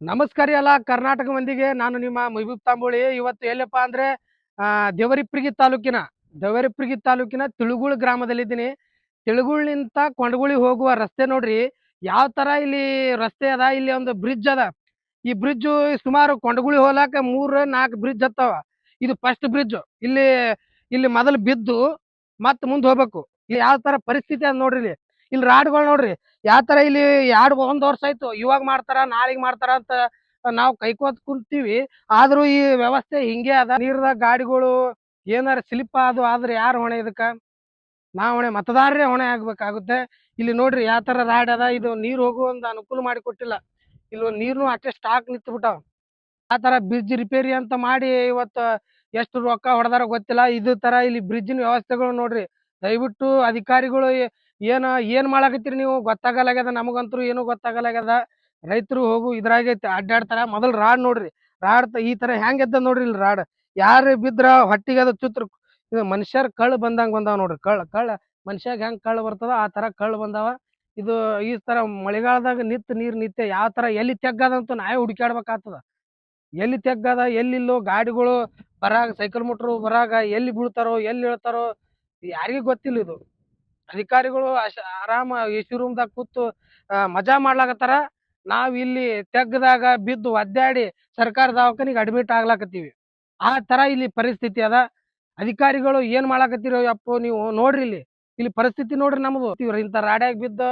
ನಮಸ್ಕಾರ ಎಲ್ಲ ಕರ್ನಾಟಕ ಮಂದಿಗೆ. ನಾನು ನಿಮ್ಮ ಮಹಬೂಬ್ ತಾಂಬೋಳಿ. ಇವತ್ತು ಎಲ್ಲಪ್ಪ ಅಂದ್ರೆ ದೇವರಿಪ್ರಿಗಿ ತಾಲೂಕಿನ ತಿಳುಗುಳ ಗ್ರಾಮದಲ್ಲಿದ್ದೀನಿ. ತಿಳುಗುಳಿನಿಂದ ಕೊಂಡಗುಳಿ ಹೋಗುವ ರಸ್ತೆ ನೋಡ್ರಿ ಯಾವ ತರ ಇಲ್ಲಿ ರಸ್ತೆ ಅದ. ಇಲ್ಲಿ ಒಂದು ಬ್ರಿಡ್ಜ್ ಅದ. ಈ ಬ್ರಿಡ್ಜ್ ಸುಮಾರು ಕೊಂಡಗುಳಿ ಹೋಲಾಕ 3-4 ಬ್ರಿಡ್ಜ್ ಹತ್ತಾವ. ಇದು ಫಸ್ಟ್ ಬ್ರಿಡ್ಜ್. ಇಲ್ಲಿ ಇಲ್ಲಿ ಮೊದಲು ಬಿದ್ದು ಮತ್ ಮುಂದ್ ಹೋಗ್ಬೇಕು. ಇಲ್ಲಿ ಯಾವ ತರ ಪರಿಸ್ಥಿತಿ ಅದ ನೋಡ್ರಿ. ಇಲ್ಲಿ ರಾಡ್ಗಳು ನೋಡ್ರಿ ಯಾವ ತರ. ಇಲ್ಲಿ 1 ವರ್ಷ ಆಯ್ತು, ಇವಾಗ ಮಾಡ್ತಾರ ನಾಳೆಗ್ ಮಾಡ್ತಾರ ಅಂತ ನಾವು ಕೈಕೋತ್ ಕುಂತೀವಿ. ಆದ್ರೂ ಈ ವ್ಯವಸ್ಥೆ ಹಿಂಗೆ ಅದ. ನೀರ್ದಾಗ ಗಾಡಿಗಳು ಏನಾರ ಸ್ಲಿಪ್ ಆದ್ರೆ ಯಾರು ಹೊಣೆ ಇದಕ್ಕ? ನಾವ್ ಹೊಣೆ, ಮತದಾರರೇ ಹೊಣೆ ಆಗ್ಬೇಕಾಗುತ್ತೆ. ಇಲ್ಲಿ ನೋಡ್ರಿ ಯಾವ ತರ ರಾಡ್ ಅದ. ಇದು ನೀರ್ ಹೋಗುವ ಒಂದು ಅನುಕೂಲ ಮಾಡಿ ಕೊಟ್ಟಿಲ್ಲ. ಇಲ್ಲಿ ನೀರ್ನು ಅಷ್ಟೇ ಸ್ಟಾಕ್ ನಿಂತು ಬಿಟ್ಟಾವ. ಆ ತರ ಬ್ರಿಡ್ಜ್ ರಿಪೇರಿ ಅಂತ ಮಾಡಿ ಇವತ್ತು ಎಷ್ಟು ರೊಕ್ಕ ಹೊಡೆದಾರ ಗೊತ್ತಿಲ್ಲ. ಇದು ತರ ಇಲ್ಲಿ ಬ್ರಿಡ್ಜಿನ ವ್ಯವಸ್ಥೆಗಳು ನೋಡ್ರಿ. ದಯವಿಟ್ಟು ಅಧಿಕಾರಿಗಳು ಏನ್ ಮಾಡಾಕತ್ತೀರಿ ನೀವು ಗೊತ್ತಾಗಲ್ಲಾಗ್ಯದ. ನಮಗಂತೂ ಏನು ಗೊತ್ತಾಗಲ್ಲಾಗ್ಯದ. ರೈತರು ಹೋಗು ಇದ್ರಾಗೆ ಅಡ್ಡಾಡ್ತಾರ. ಮೊದಲ್ ರಾಡ್ ನೋಡ್ರಿ. ರಾಡ್ ಈ ತರ ಹೆಂಗ್ ಎದ್ದ ನೋಡ್ರಿ. ಇಲ್ಲಿ ರಾಡ್ ಯಾರು ಬಿದ್ರ ಹೊಟ್ಟಿಗೆ ಅದು ಚುತ್ರ. ಇದು ಮನುಷ್ಯರ್ ಕಳ್ಳ ಬಂದಾವ್ ನೋಡ್ರಿ. ಕಳ್ಳ ಮನುಷ್ಯಾಗ ಹೆಂಗ್ ಕಳ್ಳ ಬರ್ತದ ಆ ತರ ಕಳ್ಳ ಬಂದಾವ. ಇದು ಈ ತರ ಮಳೆಗಾಲದಾಗ ನೀರ್ ನಿತ್ಯ ಯಾವ ತರ ಎಲ್ಲಿ ತೆಗ್ಗದಂತೂ ನಾವೇ ಹುಡುಕ್ಯಾಡ್ಬೇಕಾಗ್ತದ. ಎಲ್ಲಿ ತೆಗ್ಗದ ಎಲ್ಲಿಲ್ಲೋ ಗಾಡಿಗಳು ಬರಾಗ, ಸೈಕಲ್ ಮೋಟ್ರು ಬರಾಗ ಎಲ್ಲಿ ಬೀಳ್ತಾರೋ ಎಲ್ಲಿ ಹೇಳ್ತಾರೋ ಯಾರಿಗೂ ಗೊತ್ತಿಲ್ಲ. ಇದು ಅಧಿಕಾರಿಗಳು ಆರಾಮ ಎಸಿ ರೂಮ್ದಾಗ ಕೂತು ಮಜಾ ಮಾಡ್ಲಾಕತ್ತಾರ. ನಾವ್ ಇಲ್ಲಿ ತೆಗ್ಗದಾಗ ಬಿದ್ದು ಒದ್ದಾಡಿ ಸರ್ಕಾರ ದವಾಖಾನಿಗೆ ಅಡ್ಮಿಟ್ ಆಗ್ಲಾಕತ್ತೀವಿ. ಆ ತರ ಇಲ್ಲಿ ಪರಿಸ್ಥಿತಿ ಅದ. ಅಧಿಕಾರಿಗಳು ಏನ್ ಮಾಡಾಕತ್ತೀರೋ ಯಪ್ಪೋ ನೀವು ನೋಡ್ರಿ. ಇಲ್ಲಿ ಪರಿಸ್ಥಿತಿ ನೋಡ್ರಿ ನಮ್ದು. ಇಂಥ ರಾಡ್ಯಾಗ ಬಿದ್ದು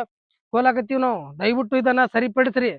ಹೋಲಾಕತ್ತೀವಿ ನಾವು. ದಯವಿಟ್ಟು ಇದನ್ನ ಸರಿಪಡಿಸ್ರಿ.